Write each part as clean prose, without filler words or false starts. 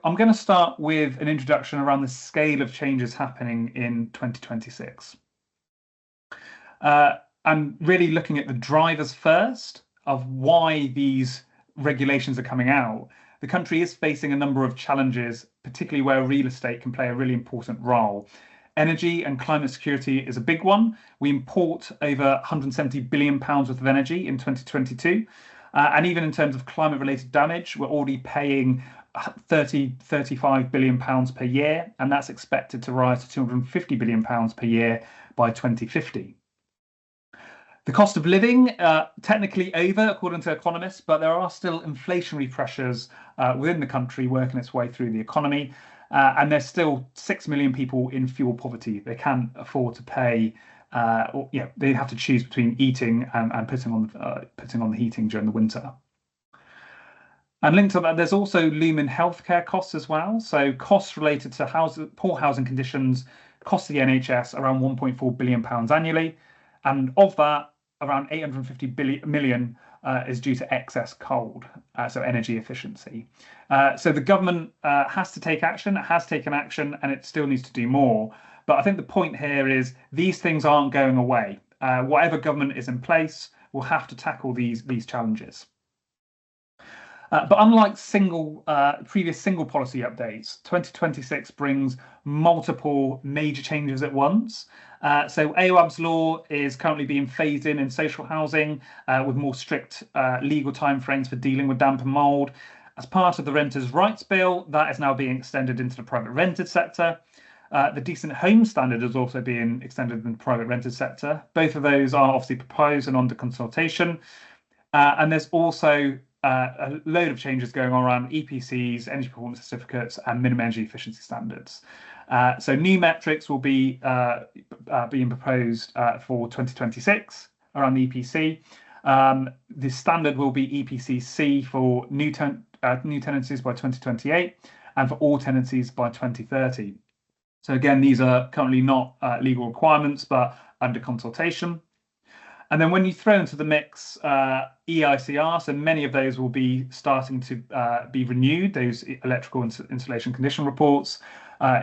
I'm going to start with an introduction around the scale of changes happening in 2026. And really looking at the drivers first of why these regulations are coming out. The country is facing a number of challenges, particularly where real estate can play a really important role. Energy and climate security is a big one. We import over £170 billion worth of energy in 2022. And even in terms of climate related damage, we're already paying 35 billion pounds per year, and that's expected to rise to 250 billion pounds per year by 2050. The cost of living, technically over, according to economists, but there are still inflationary pressures within the country working its way through the economy. And there's still 6 million people in fuel poverty. They can't afford to pay, they have to choose between eating and putting on the heating during the winter. And linked to that, there's also looming healthcare costs as well. So costs related to poor housing conditions cost the NHS around £1.4 billion annually. And of that, around 850 million is due to excess cold, so energy efficiency. So the government has to take action, it has taken action, and it still needs to do more. But I think the point here is these things aren't going away. Whatever government is in place will have to tackle these challenges. But unlike previous single policy updates, 2026 brings multiple major changes at once. So AOAB's law is currently being phased in social housing with more strict legal timeframes for dealing with damp and mould. As part of the Renters' Rights Bill, that is now being extended into the private rented sector. The Decent Home Standard is also being extended in the private rented sector. Both of those are obviously proposed and under consultation. And there's also a load of changes going on around EPCs, energy performance certificates, and minimum energy efficiency standards. So new metrics will be being proposed for 2026 around the EPC. The standard will be EPC C for new tenancies by 2028 and for all tenancies by 2030. So again, these are currently not legal requirements, but under consultation. And then when you throw into the mix EICR, so many of those will be starting to be renewed, those electrical installation condition reports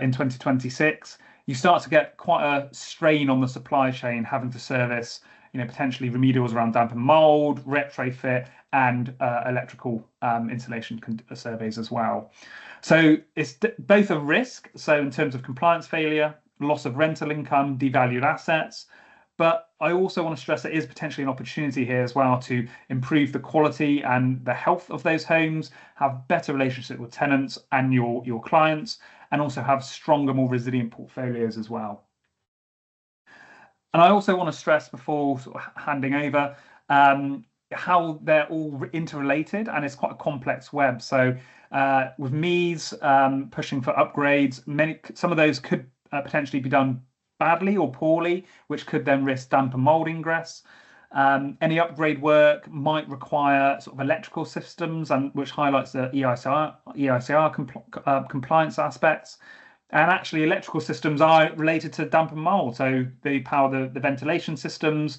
in 2026, you start to get quite a strain on the supply chain having to service, potentially remedials around damp and mold, retrofit, and electrical installation surveys as well. So it's both a risk, so in terms of compliance failure, loss of rental income, devalued assets, but I also want to stress there is potentially an opportunity here as well to improve the quality and the health of those homes, have better relationship with tenants and your clients, and also have stronger, more resilient portfolios as well. And I also want to stress before sort of handing over how they're all interrelated, and it's quite a complex web. So with MEES pushing for upgrades, some of those could potentially be done badly or poorly, which could then risk damp and mold ingress. Any upgrade work might require sort of electrical systems, and which highlights the EICR compliance aspects. And actually, electrical systems are related to damp and mold, so they power the ventilation systems.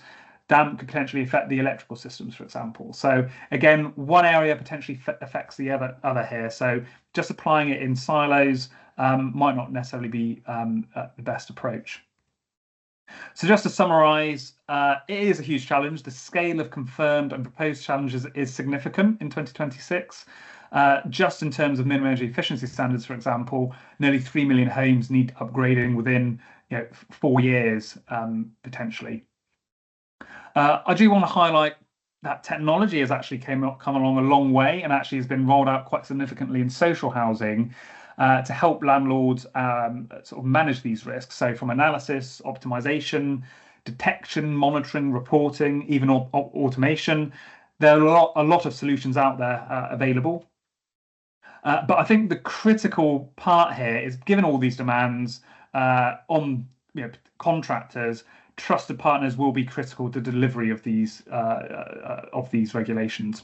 Damp could potentially affect the electrical systems, for example. So again, one area potentially affects the other here. So just applying it in silos might not necessarily be the best approach. So just to summarise, it is a huge challenge. The scale of confirmed and proposed challenges is significant in 2026. Just in terms of minimum energy efficiency standards, for example, nearly 3 million homes need upgrading within 4 years, potentially. I do want to highlight that technology has actually come along a long way and actually has been rolled out quite significantly in social housing to help landlords sort of manage these risks. So from analysis, optimization, detection, monitoring, reporting, even automation, there are a lot of solutions out there available. But I think the critical part here is, given all these demands on contractors, trusted partners will be critical to delivery of these regulations.